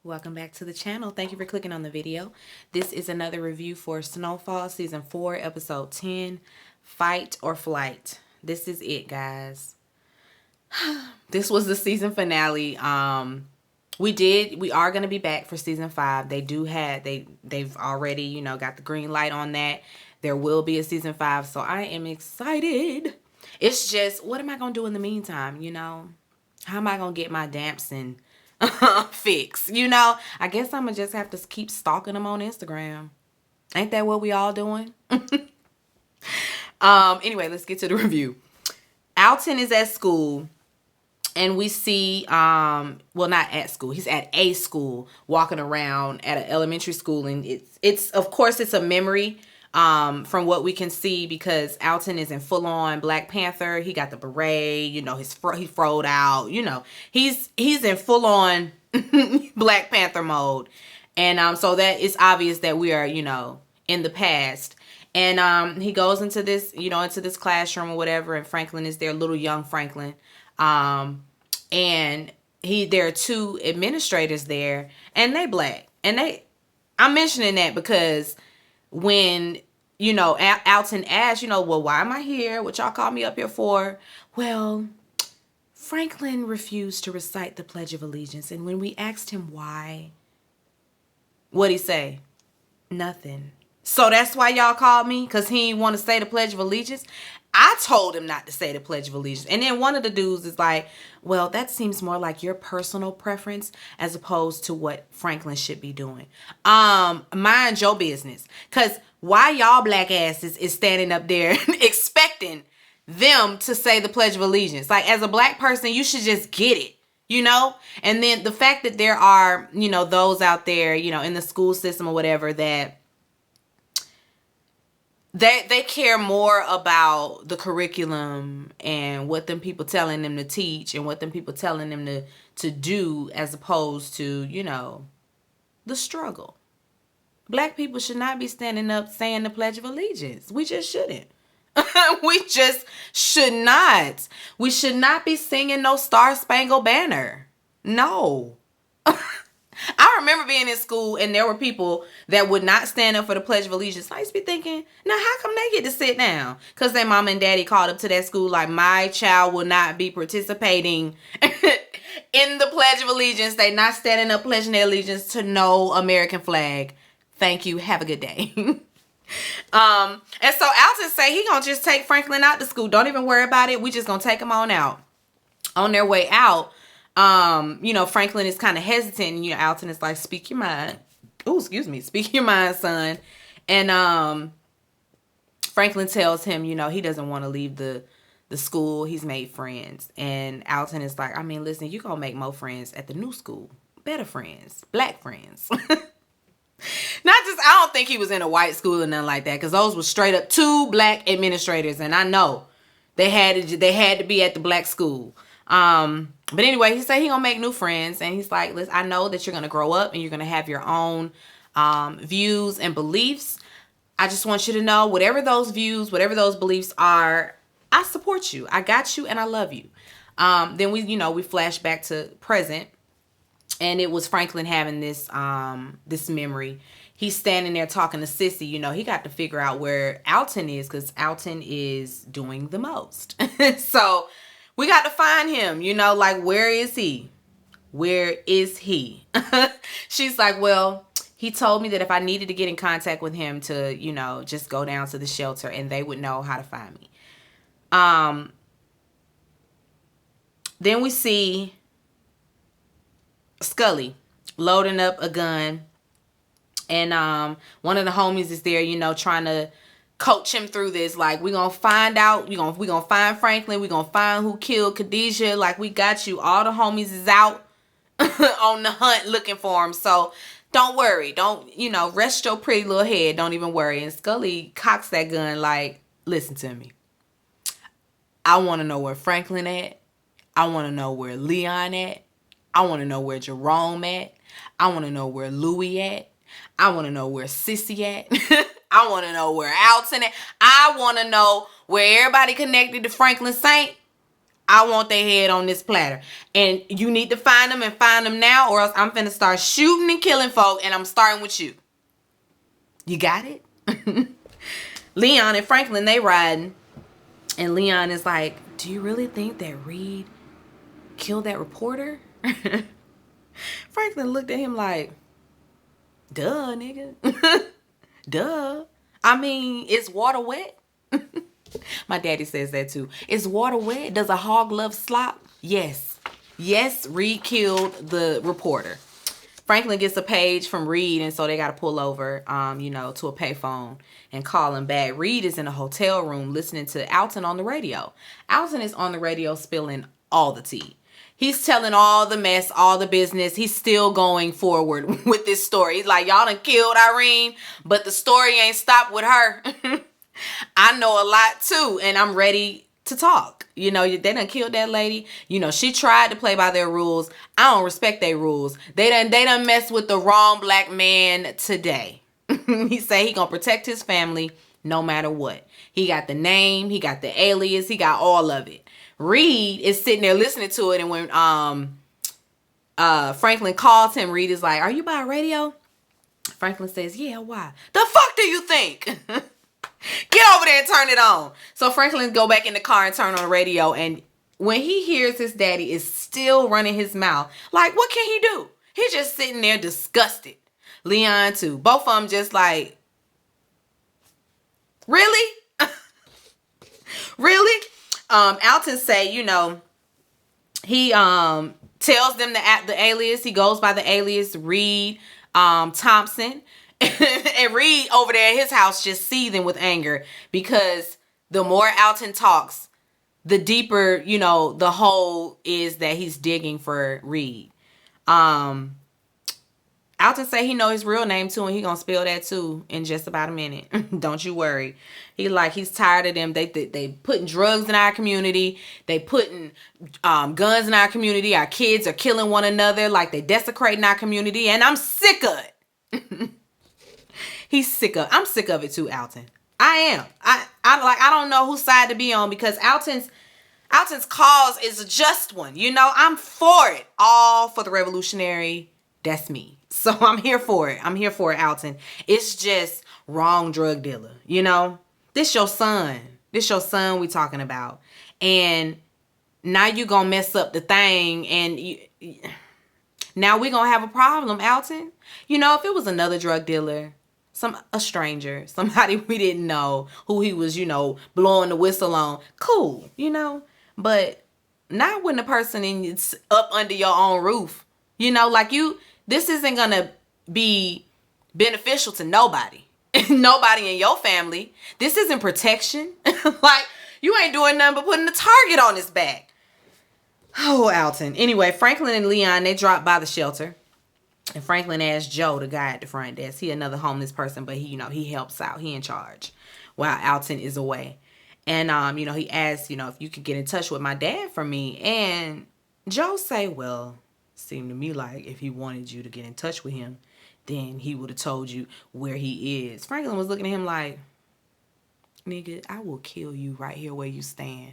Welcome back to the channel. Thank you for clicking on the video. This is another review for Snowfall Season 4, Episode 10, Fight or Flight. This is it, guys. This was the season finale. We are going to be back for Season 5. They've already, got the green light on that. There will be a Season 5, so I am excited. It's just, what am I going to do in the meantime, How am I going to get my Damson fix? I guess I'm gonna just have to keep stalking them on Instagram. Ain't that what we all doing? Anyway, let's get to the review. Alton is at school and we see well, not at school, he's at a school, walking around at an elementary school, and it's of course it's a memory from what we can see, because Alton is in full-on Black Panther. He got the beret, he froed out, he's in full-on Black Panther mode. And so that it's obvious that we are, in the past. And he goes into this, into this classroom or whatever, and Franklin is there, little young Franklin. And there are two administrators there, and they Black. And I'm mentioning that because when, Alton asks, well, why am I here? What y'all call me up here for? Well, Franklin refused to recite the Pledge of Allegiance. And when we asked him why, what'd he say? Nothing. So that's why y'all called me? Because he didn't want to say the Pledge of Allegiance? I told him not to say the Pledge of Allegiance. And then one of the dudes is like, well, that seems more like your personal preference as opposed to what Franklin should be doing. Mind your business. Because why y'all black asses is standing up there expecting them to say the Pledge of Allegiance? Like, as a Black person, you should just get it. And then the fact that there are, those out there, in the school system or whatever, that they care more about the curriculum and what them people telling them to teach and what them people telling them to do, as opposed to, the struggle. Black people should not be standing up saying the Pledge of Allegiance. We just shouldn't. We just should not. We should not be singing no Star Spangled Banner. No. I remember being in school and there were people that would not stand up for the Pledge of Allegiance. I used to be thinking, now how come they get to sit down? Because their mom and daddy called up to that school like, my child will not be participating in the Pledge of Allegiance. They not standing up pledging their allegiance to no American flag. Thank you. Have a good day. And so Alton say he gonna just take Franklin out to school. Don't even worry about it. We just gonna take him on out. On their way out, Franklin is kind of hesitant, and Alton is like, speak your mind. Oh, excuse me, speak your mind, son. And Franklin tells him, he doesn't want to leave the school. He's made friends. And Alton is like, I mean, listen, you're gonna make more friends at the new school. Better friends, Black friends. I don't think he was in a white school or nothing like that, because those were straight up two Black administrators, and I know they had to be at the Black school. But anyway, he said he gonna make new friends, and he's like, listen, I know that you're gonna grow up and you're gonna have your own views and beliefs. I just want you to know, whatever those views, whatever those beliefs are, I support you. I got you, and I love you. Then we flash back to present. And it was Franklin having this memory. He's standing there talking to Sissy. He got to figure out where Alton is, because Alton is doing the most. So we got to find him, like, where is he? Where is he? She's like, well, he told me that if I needed to get in contact with him to, just go down to the shelter and they would know how to find me. Then we see Scully loading up a gun, and one of the homies is there, trying to coach him through this. Like, we gonna find out, we gonna find Franklin, we gonna find who killed Khadijah. Like, we got you. All the homies is out on the hunt looking for him, so don't worry, don't rest your pretty little head, don't even worry. And Scully cocks that gun like, listen to me, I want to know where Franklin at, I want to know where Leon at, I want to know where Jerome at. I want to know where Louie at. I want to know where Sissy at. I want to know where Alton at. I want to know where everybody connected to Franklin Saint. I want their head on this platter. And you need to find them and find them now, or else I'm finna start shooting and killing folk, and I'm starting with you. You got it? Leon and Franklin, they riding. And Leon is like, do you really think that Reed killed that reporter? Franklin looked at him like, duh, nigga. Duh. I mean, is water wet? My daddy says that too. Is water wet? Does a hog love slop? Yes. Yes, Reed killed the reporter. Franklin gets a page from Reed, and so they got to pull over, to a payphone and call him back. Reed is in a hotel room listening to Alton on the radio. Alton is on the radio spilling all the tea. He's telling all the mess, all the business. He's still going forward with this story. He's like, y'all done killed Irene, but the story ain't stopped with her. I know a lot too, and I'm ready to talk. They done killed that lady. She tried to play by their rules. I don't respect their rules. They done messed with the wrong black man today. He say he gonna protect his family no matter what. He got the name, he got the alias, he got all of it. Reed is sitting there listening to it, and when Franklin calls him, Reed is like, are you by radio? Franklin says, yeah, why? The fuck do you think? Get over there and turn it on. So Franklin go back in the car and turn on the radio, and when he hears his daddy is still running his mouth, like, what can he do? He's just sitting there disgusted. Leon too. Both of them just like, really? Really? Alton say, he tells them the alias. He goes by the alias Reed Thompson. And Reed over there at his house just seething with anger, because the more Alton talks, the deeper, the hole is that he's digging for Reed. Alton say he know his real name too, and he gonna spill that too in just about a minute. Don't you worry. He's tired of them. They putting drugs in our community. They putting guns in our community. Our kids are killing one another. Like, they desecrating our community, and I'm sick of it. I'm sick of it too, Alton. I am. I don't know whose side to be on, because Alton's cause is a just one. I'm for it. All for the revolutionary. That's me. So I'm here for it. Alton. It's just wrong drug dealer. This your son. We talking about. And now you gonna mess up the thing, and now we gonna have a problem, Alton. If it was another drug dealer, a stranger, somebody we didn't know, who he was, blowing the whistle on, cool, but not when the person is up under your own roof, this isn't gonna be beneficial to nobody. Nobody in your family. This isn't protection. Like, you ain't doing nothing but putting a target on his back. Oh, Alton. Anyway, Franklin and Leon, they dropped by the shelter. And Franklin asked Joe, the guy at the front desk. He another homeless person, but he helps out. He in charge while Alton is away. And, he asked, if you could get in touch with my dad for me. And Joe say, well, seemed to me like if he wanted you to get in touch with him, then he would have told you where he is. Franklin was looking at him like, nigga, I will kill you right here where you stand.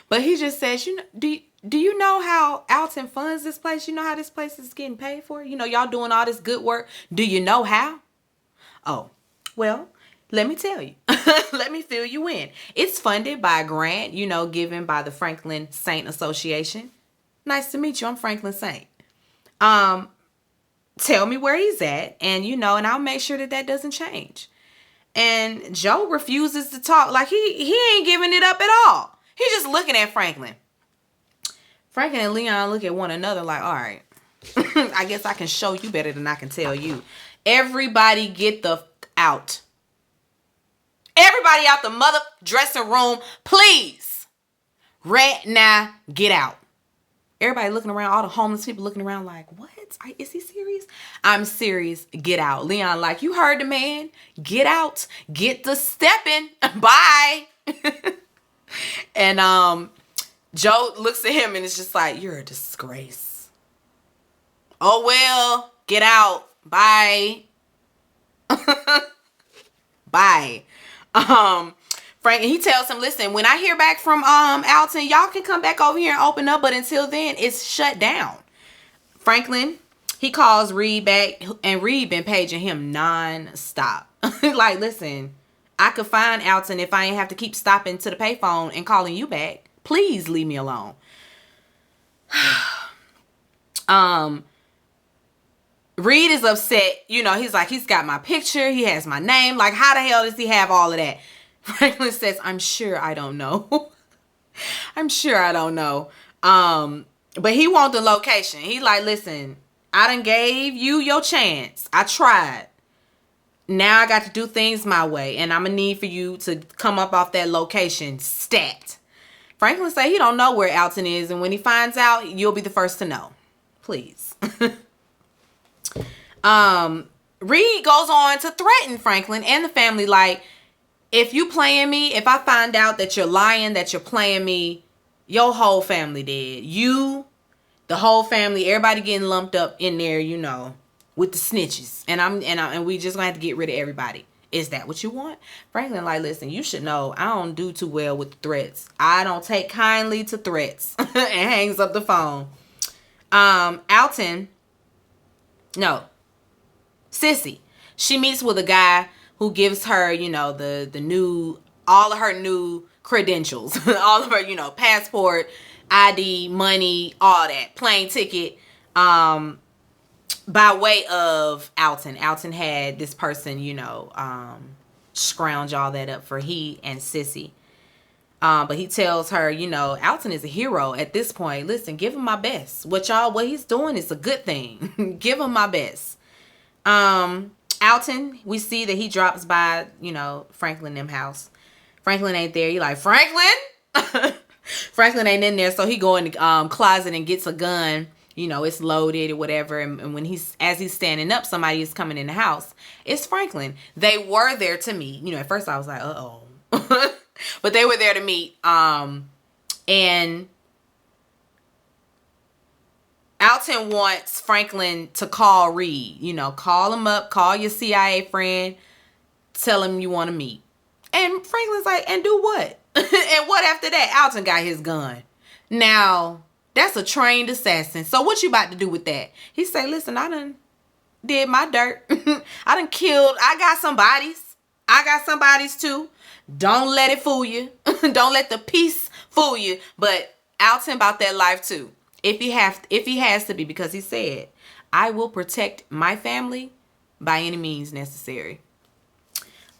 But he just says, do you know how Alton funds this place? You know how this place is getting paid for? Y'all doing all this good work. Do you know how? Oh, well, let me tell you. Let me fill you in. It's funded by a grant, given by the Franklin Saint Association. Nice to meet you. I'm Franklin Saint. Tell me where he's at, and and I'll make sure that doesn't change. And Joe refuses to talk. Like, he ain't giving it up at all. He's just looking at Franklin. Franklin and Leon look at one another like, all right, I guess I can show you better than I can tell you. Everybody get the out. Everybody out the mother dressing room, please. Right now, get out. Everybody looking around, all the homeless people looking around like, what? Is he serious? I'm serious. Get out. Leon like, you heard the man. Get out. Get the stepping. Bye. And Joe looks at him and is just like, you're a disgrace. Oh, well, get out. Bye. Bye. Frank, and he tells him, listen, when I hear back from Alton, y'all can come back over here and open up, but until then, it's shut down. Franklin, he calls Reed back, and Reed been paging him non-stop. Like, listen, I could find Alton if I ain't have to keep stopping to the payphone and calling you back. Please leave me alone. Reed is upset. You know, he's like, he's got my picture. He has my name. Like, how the hell does he have all of that? Franklin says, I'm sure I don't know. I'm sure I don't know. But he want the location. He like, listen, I done gave you your chance. I tried. Now I got to do things my way. And I'm going to need for you to come up off that location stat. Franklin say he don't know where Alton is. And when he finds out, you'll be the first to know. Please. Reed goes on to threaten Franklin and the family, like, if you playing me, if I find out that you're lying, that you're playing me, your whole family dead. You, the whole family, everybody getting lumped up in there, you know, with the snitches. And we just gonna have to get rid of everybody. Is that what you want? Franklin like, listen, you should know I don't do too well with threats. I don't take kindly to threats. And hangs up the phone. Sissy, she meets with a guy who gives her, you know, all of her new credentials, all of her, you know, passport, ID, money, all that, plane ticket, by way of Alton. Alton had this person, you know, scrounge all that up for he and Sissy. But he tells her, you know, Alton is a hero at this point. Listen, give him my best. What he's doing is a good thing. Give him my best. Alton, we see that he drops by, you know, Franklin them house. Franklin ain't there. He like, Franklin? Franklin ain't in there. So he go in the closet and gets a gun. You know, it's loaded or whatever. And when as he's standing up, somebody is coming in the house. It's Franklin. They were there to meet. You know, at first I was like, uh-oh. But they were there to meet. And Alton wants Franklin to call Reed. You know, call him up. Call your CIA friend. Tell him you want to meet. And Franklin's like, and do what? And what after that? Alton got his gun. Now, that's a trained assassin. So what you about to do with that? He say, listen, I done did my dirt. I done killed. I got some bodies. I got some bodies too. Don't let it fool you. Don't let the peace fool you. But Alton about that life too. If he has to be, because he said, I will protect my family by any means necessary.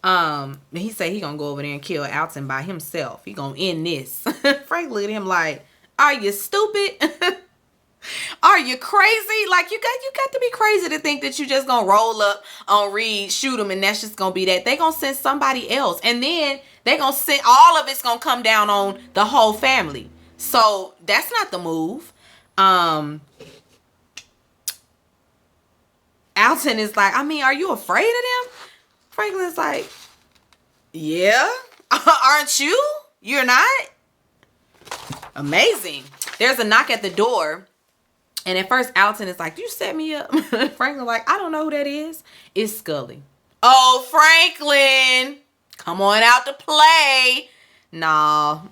He said he gonna go over there and kill Alton by himself. He gonna end this. Frank looked at him like, are you stupid? Are you crazy? Like, you got to be crazy to think that you just gonna roll up on Reed, shoot him, and that's just gonna be that. They gonna send somebody else, and then they gonna send, all of it's gonna come down on the whole family. So that's not the move. Alton is like, I mean, are you afraid of them? Franklin's like, yeah. Aren't you? You're not? Amazing. There's a knock at the door. And at first, Alton is like, you set me up. Franklin's like, I don't know who that is. It's Scully. Oh, Franklin. Come on out to play. Nah.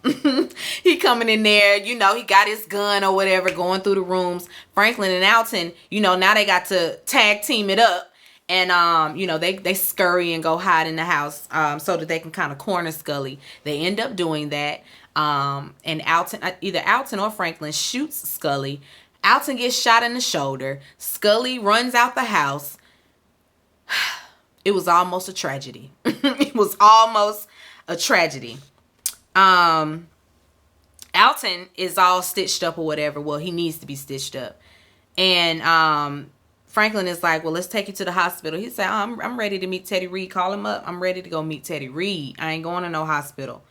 He coming in there. You know, he got his gun or whatever, going through the rooms. Franklin and Alton, you know, now they got to tag team it up. And, you know, they scurry and go hide in the house so that they can kind of corner Scully. They end up doing that. And Alton, either Alton or Franklin shoots Scully. Alton gets shot in the shoulder. Scully runs out the house. It was almost a tragedy. It was almost a tragedy. Alton is all stitched up or whatever. Well, he needs to be stitched up. And Franklin is like, well, let's take you to the hospital. He said, I'm ready to meet Teddy Reed. Call him up. I'm ready to go meet Teddy Reed. I ain't going to no hospital.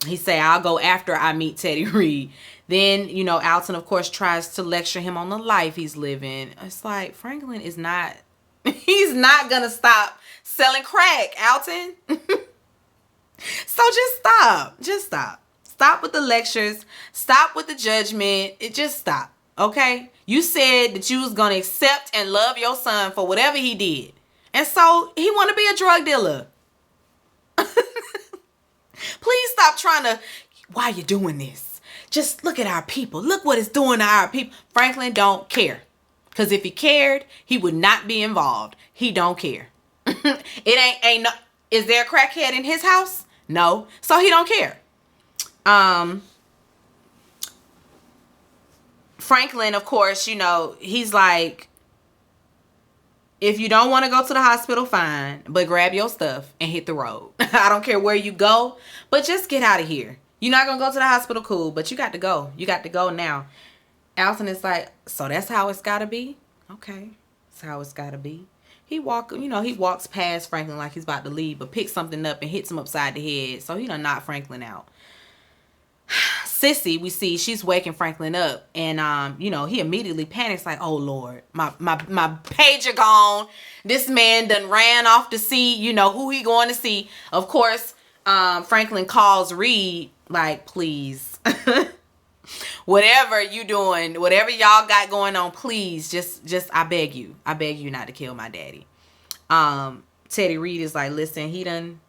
He say, I'll go after I meet Teddy Reed. Then, you know, Alton, of course, tries to lecture him on the life he's living. It's like, Franklin is not, he's not going to stop selling crack, Alton. So just stop. Just stop. Stop with the lectures. Stop with the judgment. Just stop. Okay? You said that you was going to accept and love your son for whatever he did. And so he want to be a drug dealer. trying to, why are you doing this? Just look at our people. Look what it's doing to our people. Franklin don't care. Because if he cared, he would not be involved. He don't care. It ain't no, is there a crackhead in his house? No. So he don't care. Franklin, of course, you know, he's like, if you don't want to go to the hospital, fine, but grab your stuff and hit the road. I don't care where you go, but just get out of here. You're not going to go to the hospital, cool, but you got to go. You got to go now. Alton is like, so that's how it's got to be? Okay, that's how it's got to be. He walks past Franklin like he's about to leave, but picks something up and hits him upside the head. So he done knocked Franklin out. Sissy, we see, she's waking Franklin up, and he immediately panics like, oh Lord, my pager gone. This man done ran off to see, who he going to see. Of course, Franklin calls Reed like, please, whatever you doing, whatever y'all got going on, please, just I beg you not to kill my daddy. Teddy Reed is like, listen,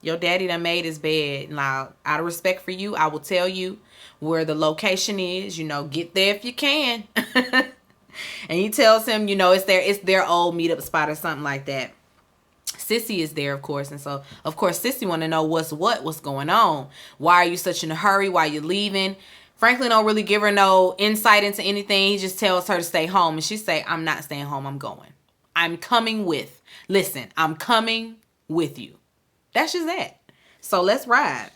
your daddy done made his bed. Now, out of respect for you, I will tell you where the location is, get there if you can. And he tells him, it's their old meetup spot or something like that. Sissy is there, of course. And so, of course, Sissy want to know what's going on. Why are you such in a hurry? Why you leaving? Franklin don't really give her no insight into anything. He just tells her to stay home. And she say, I'm not staying home. I'm going. I'm coming with. Listen, I'm coming with you. That's just that. So let's ride.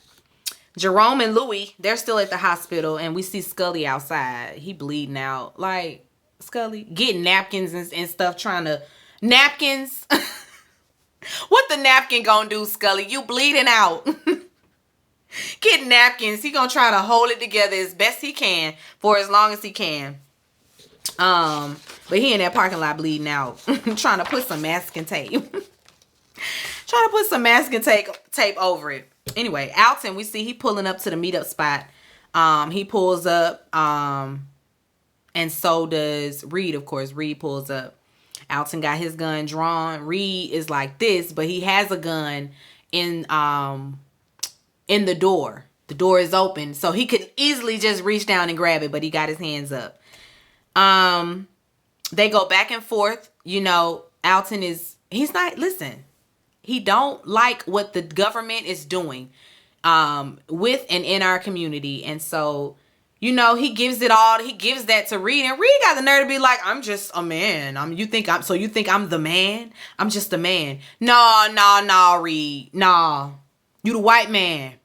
Jerome and Louie, they're still at the hospital, and we see Scully outside. He bleeding out. Like, Scully, getting napkins and stuff, trying to... Napkins? What the napkin gonna do, Scully? You bleeding out. Get napkins. He gonna try to hold it together as best he can for as long as he can. But he in that parking lot bleeding out. Trying to put some masking tape. Tape over it. Anyway, Alton, we see he pulling up to the meetup spot. He pulls up, and so does Reed, of course. Reed pulls up. Alton got his gun drawn. Reed is like this, but he has a gun in the door. The door is open, so he could easily just reach down and grab it, but he got his hands up. They go back and forth. Alton listen. He don't like what the government is doing with and in our community. And so, he gives it all. He gives that to Reed. And Reed got the nerve to be like, I'm just a man. You think I'm the man? I'm just a man. No, Reed. No. You the white man.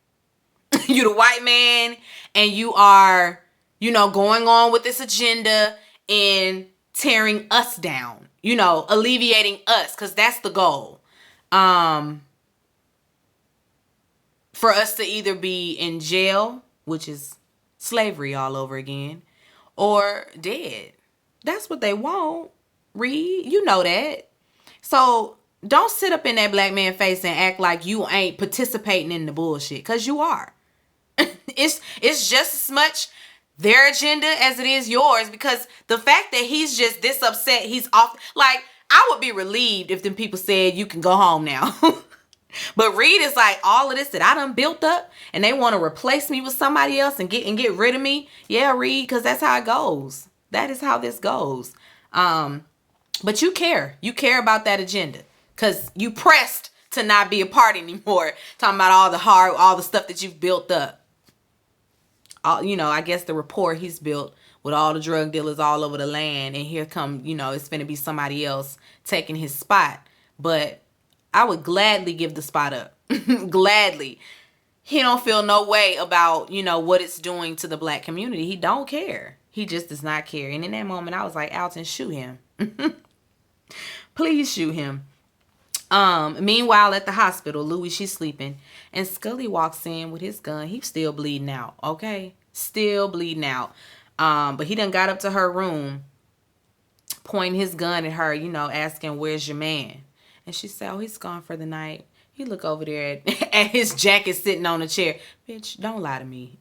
You the white man. And you are, going on with this agenda and tearing us down. Alleviating us. Because that's the goal. For us to either be in jail, which is slavery all over again, or dead. That's what they want, Reed. You know that. So don't sit up in that black man face and act like you ain't participating in the bullshit, because you are. It's just as much their agenda as it is yours, because the fact that he's just this upset, he's off, like, I would be relieved if them people said you can go home now. But Reed is like, all of this that I done built up, and they want to replace me with somebody else and get rid of me. Yeah, Reed, because that's how it goes. That is how this goes. But you care. You care about that agenda, because you pressed to not be a part anymore. Talking about all the stuff that you've built up. I guess the rapport he's built with all the drug dealers all over the land, and here come, it's finna be somebody else taking his spot. But I would gladly give the spot up. Gladly. He don't feel no way about, what it's doing to the black community. He don't care. He just does not care. And in that moment, I was like, Alton, shoot him. Please shoot him. Meanwhile, at the hospital, Louie, she's sleeping, and Scully walks in with his gun. He's still bleeding out, okay? Still bleeding out. But he done got up to her room, pointing his gun at her, asking, where's your man? And she said, oh, he's gone for the night. He look over there at his jacket sitting on a chair. Bitch, don't lie to me.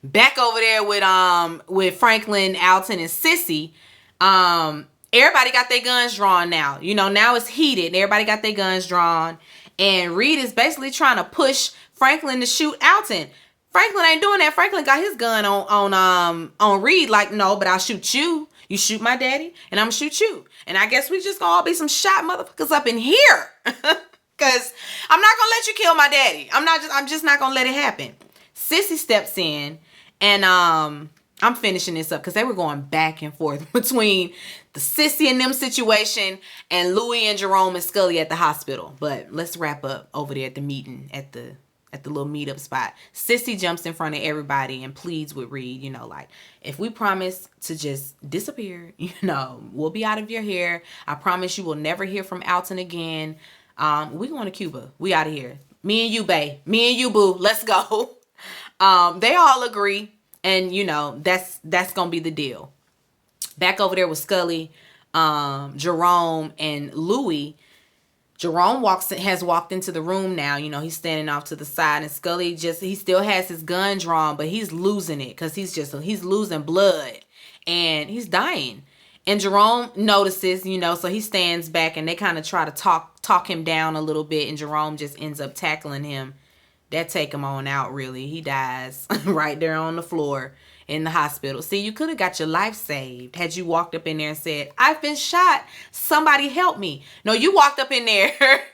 Back over there with Franklin, Alton, and Sissy. Everybody got their guns drawn now. Now it's heated. Everybody got their guns drawn. And Reed is basically trying to push Franklin to shoot Alton. Franklin ain't doing that. Franklin got his gun on Reed. Like, no, but I'll shoot you. You shoot my daddy, and I'm gonna shoot you. And I guess we just gonna all be some shot motherfuckers up in here. Cause I'm not gonna let you kill my daddy. I'm just not gonna let it happen. Sissy steps in, and I'm finishing this up because they were going back and forth between the Sissy and them situation and Louie and Jerome and Scully at the hospital. But let's wrap up over there at the meeting at the little meetup spot. Sissy jumps in front of everybody and pleads with Reed, like, if we promise to just disappear, we'll be out of your hair. I promise you will never hear from Alton again. We going to Cuba. We out of here. Me and you, bae. Me and you, boo. Let's go. They all agree. And, that's going to be the deal. Back over there with Scully, Jerome, and Louie. Jerome has walked into the room now. He's standing off to the side. And Scully he still has his gun drawn, but he's losing it because he's losing blood. And he's dying. And Jerome notices, so he stands back and they kind of try to talk him down a little bit. And Jerome just ends up tackling him. That take him on out, really. He dies right there on the floor in the hospital. See, you could have got your life saved had you walked up in there and said, I've been shot. Somebody help me. No, you walked up in there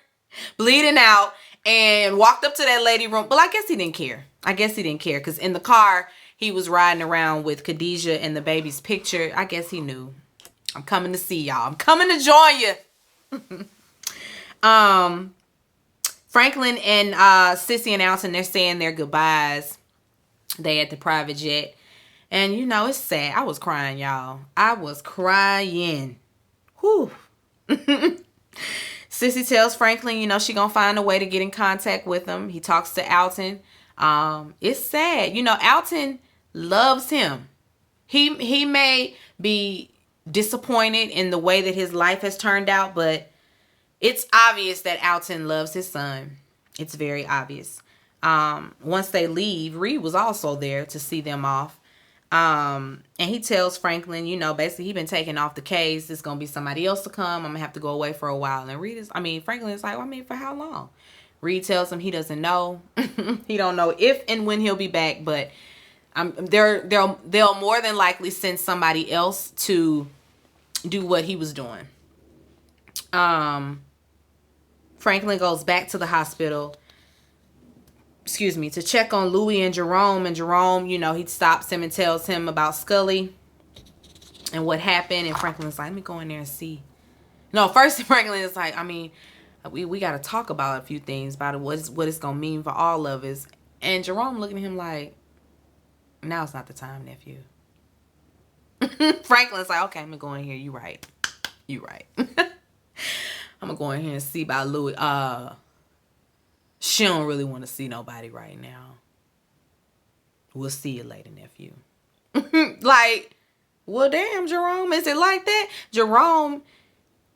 bleeding out and walked up to that lady room. Well, I guess he didn't care. Because in the car, he was riding around with Khadijah and the baby's picture. I guess he knew. I'm coming to see y'all. I'm coming to join you. Franklin and Sissy and Alton, they're saying their goodbyes. They at the private jet. And, it's sad. I was crying, y'all. I was crying. Whew. Sissy tells Franklin, she gonna find a way to get in contact with him. He talks to Alton. It's sad. Alton loves him. He may be disappointed in the way that his life has turned out, but it's obvious that Alton loves his son. It's very obvious. Once they leave, Reed was also there to see them off. And he tells Franklin, basically he been taken off the case. It's going to be somebody else to come. I'm going to have to go away for a while. And Franklin is like, for how long? Reed tells him he doesn't know. He don't know if and when he'll be back, but they'll more than likely send somebody else to do what he was doing. Franklin goes back to the hospital, to check on Louie and Jerome. And Jerome, he stops him and tells him about Scully and what happened. And Franklin's like, let me go in there and see. No, first Franklin is like, we got to talk about a few things about what it's going to mean for all of us. And Jerome looking at him like, now it's not the time, nephew. Franklin's like, okay, I'm going to go in here. You right. I'm going to go in here and see about Louie. She don't really want to see nobody right now. We'll see you later, nephew. Like, well, damn, Jerome. Is it like that? Jerome,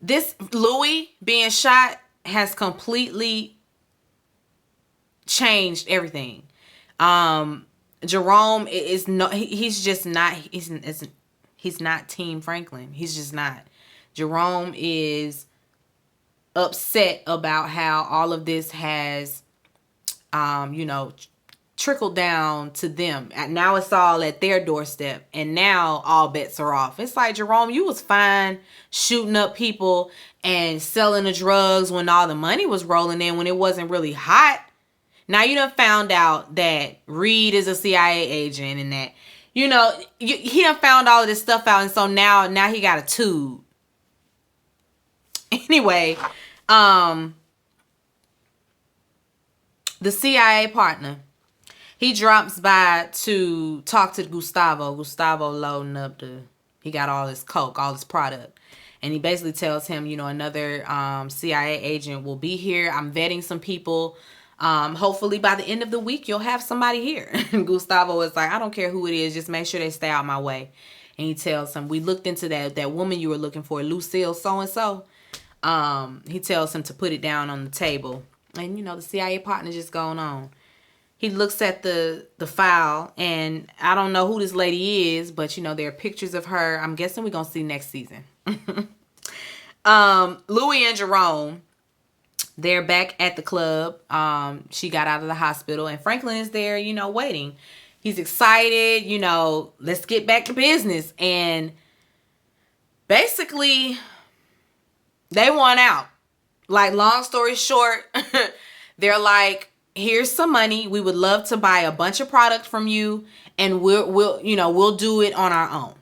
this Louie being shot has completely changed everything. Jerome is he's not Team Franklin. He's just not. Jerome is upset about how all of this has, trickled down to them. And now it's all at their doorstep. And now all bets are off. It's like, Jerome, you was fine shooting up people and selling the drugs when all the money was rolling in, when it wasn't really hot. Now you done found out that Reed is a CIA agent and that, he done found all of this stuff out. And so now he got a tube. Anyway, the CIA partner, he drops by to talk to Gustavo. Gustavo loading up he got all his coke, all his product. And he basically tells him, another CIA agent will be here. I'm vetting some people. Hopefully by the end of the week, you'll have somebody here. And Gustavo is like, I don't care who it is. Just make sure they stay out my way. And he tells him, we looked into that woman you were looking for, Lucille so-and-so. He tells him to put it down on the table. And, the CIA partner just going on. He looks at the file, and I don't know who this lady is, but, there are pictures of her. I'm guessing we're going to see next season. Louie and Jerome, They're back at the club. She got out of the hospital, and Franklin is there, waiting. He's excited, let's get back to business. And basically, they want out. Like, long story short, they're like, here's some money. We would love to buy a bunch of product from you, and we'll do it on our own.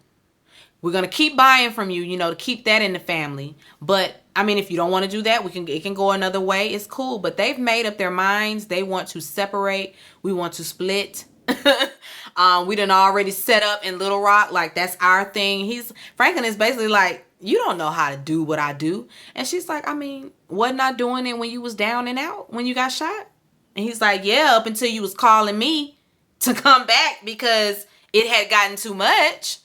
We're going to keep buying from you, to keep that in the family. But I mean, if you don't want to do that, it can go another way. It's cool. But they've made up their minds. They want to separate. We want to split. We done already set up in Little Rock. Like, that's our thing. Franklin is basically like, you don't know how to do what I do. And she's like, I mean, wasn't I doing it when you was down and out, when you got shot? And he's like, yeah, up until you was calling me to come back because it had gotten too much.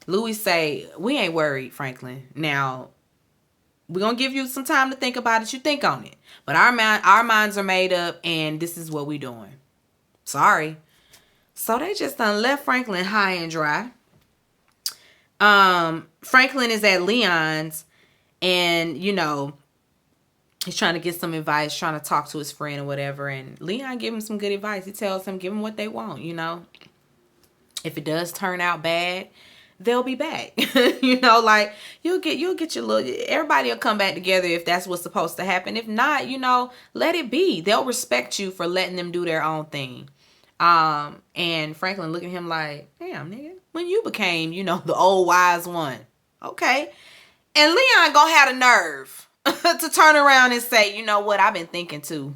Louis say, we ain't worried, Franklin. Now, we're going to give you some time to think about it. You think on it. But our minds are made up, and this is what we doing. Sorry. So they just done left Franklin high and dry. Franklin is at Leon's, and, he's trying to get some advice, trying to talk to his friend or whatever. And Leon give him some good advice. He tells him, give them what they want, If it does turn out bad, they'll be back. Like, you'll get your everybody will come back together if that's what's supposed to happen. If not, let it be. They'll respect you for letting them do their own thing. And Franklin look at him like, damn, nigga, when you became, the old wise one. Okay. And Leon gonna have the nerve to turn around and say, you know what, I've been thinking too.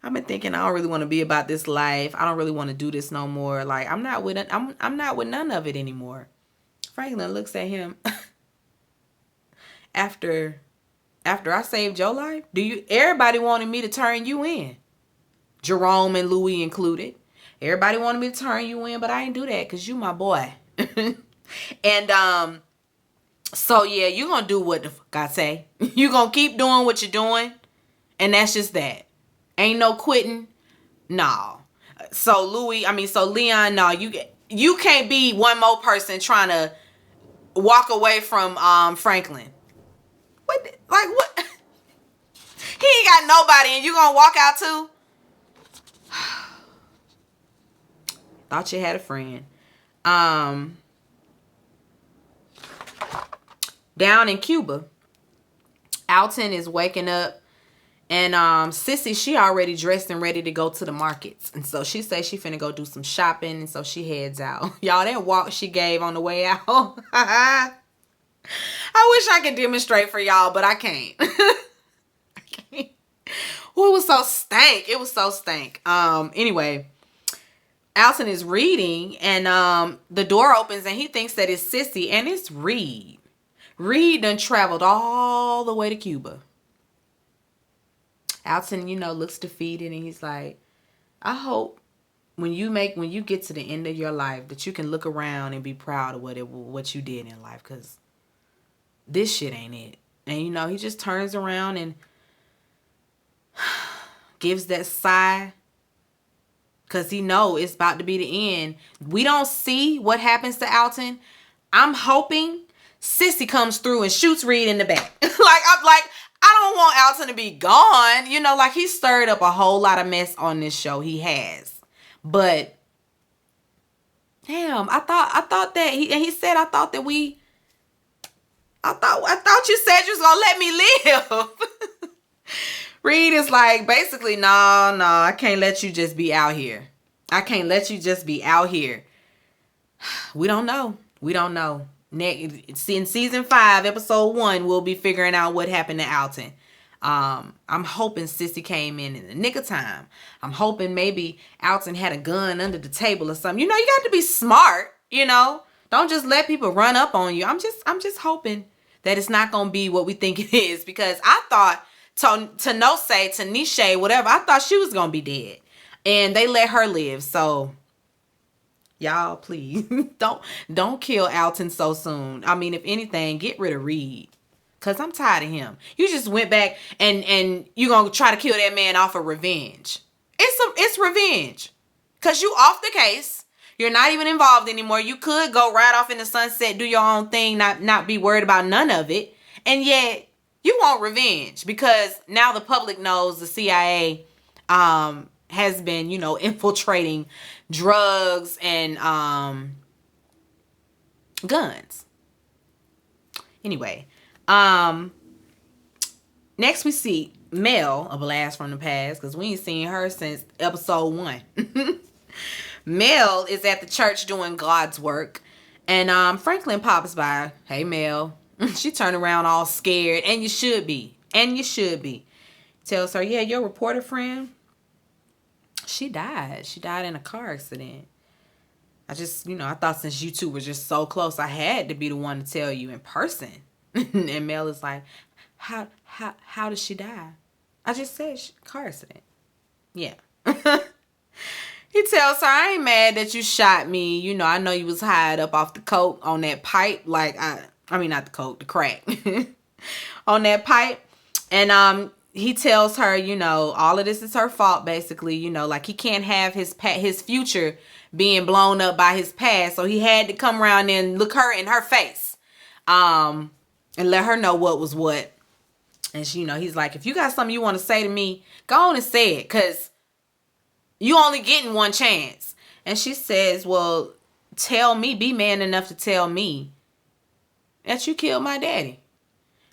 I've been thinking I don't really want to be about this life. I don't really want to do this no more. Like, I'm not with none of it anymore. Franklin looks at him. After I saved your life, everybody wanted me to turn you in. Jerome and Louis included. Everybody wanted me to turn you in, but I ain't do that because you my boy. And so yeah, you gonna do what the fuck I say. You gonna keep doing what you're doing, and that's just that. Ain't no quitting. No. So Leon, no, you can't be one more person trying to walk away from Franklin. What? He ain't got nobody, and you gonna walk out too? Thought you had a friend. Down in Cuba, Alton is waking up, and Sissy, she already dressed and ready to go to the markets. And so she says she finna go do some shopping, and so she heads out. Y'all, that walk she gave on the way out. I wish I could demonstrate for y'all, but I can't. I can't. Well, it was so stank. It was so stank. Anyway, Alton is reading, and the door opens, and he thinks that it's Sissy, and it's Reed. Reed done traveled all the way to Cuba. Alton, looks defeated, and he's like, I hope when you get to the end of your life that you can look around and be proud of what you did in life, because this shit ain't it. And he just turns around and gives that sigh, because he know it's about to be the end. We don't see what happens to Alton. I'm hoping Sissy comes through and shoots Reed in the back. I don't want Alton to be gone. He stirred up a whole lot of mess on this show. He has. But damn, I thought that he said, I thought you said you was gonna let me live. Reed is like, basically, no, I can't let you just be out here. I can't let you just be out here. We don't know. In season 5, episode 1, we'll be figuring out what happened to Alton. I'm hoping Sissy came in the nick of time. I'm hoping maybe Alton had a gun under the table or something. You got to be smart. Don't just let people run up on you. I'm just hoping that it's not gonna be what we think it is, because I thought Tanisha, whatever, I thought she was gonna be dead, and they let her live. So y'all, please don't kill Alton so soon. I mean, if anything, get rid of Reed, because I'm tired of him. You just went back and you gonna try to kill that man off of revenge. It's revenge, because you off the case. You're not even involved anymore. You could go right off in the sunset, do your own thing, not be worried about none of it, and yet You want revenge because now the public knows the CIA has been, you know, infiltrating drugs and guns. Anyway, next we see Mel, a blast from the past, because we ain't seen her since episode 1. Mel is at the church doing God's work, and Franklin pops by. Hey, Mel. She turned around all scared, and you should be. And you should be. Tells her, yeah, your reporter friend, she died. She died in a car accident. I just, you know, I thought since you two were just so close, I had to be the one to tell you in person. And Mel is like, how did she die? I just said car accident. Yeah. He tells her, I ain't mad that you shot me. You know, I know you was high up off the coke on that pipe. Like, I mean, not the coke, the crack. On that pipe. And he tells her, you know, all of this is her fault, basically. You know, like he can't have his future being blown up by his past. So he had to come around and look her in her face. And let her know what was what. And she, you know, he's like, if you got something you want to say to me, go on and say it. Because you only getting one chance. And she says, well, tell me, be man enough to tell me that you killed my daddy.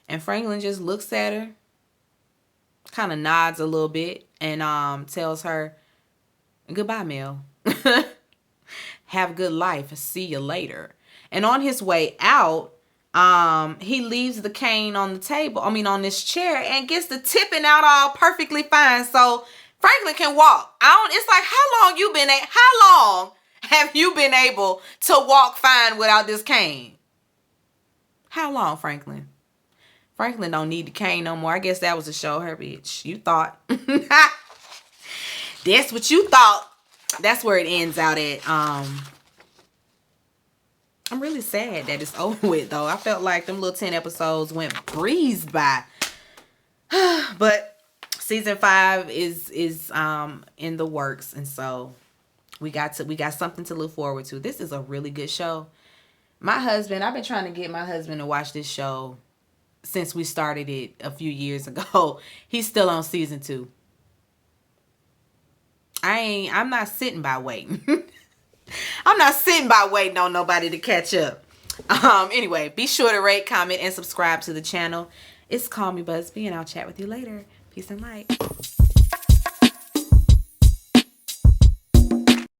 And Franklin just looks at her, kind of nods a little bit, and tells her, goodbye, Mel. Have a good life. See you later. And on his way out, he leaves the cane on the table, on this chair, and gets the tipping out all perfectly fine. So Franklin can walk. It's like, how long have you been able to walk fine without this cane? How long, Franklin? Franklin don't need the cane no more. I guess that was to show her, bitch. You thought. That's what you thought. That's where it ends out at. I'm really sad that it's over with, though. I felt like them little 10 episodes went breezed by. But season 5 is in the works, and so we got something to look forward to. This is a really good show. I've been trying to get my husband to watch this show since we started it a few years ago. He's still on season 2. I'm not sitting by waiting. I'm not sitting by waiting on nobody to catch up. Anyway, be sure to rate, comment, and subscribe to the channel. It's Call Me Busby, and I'll chat with you later. Peace and light.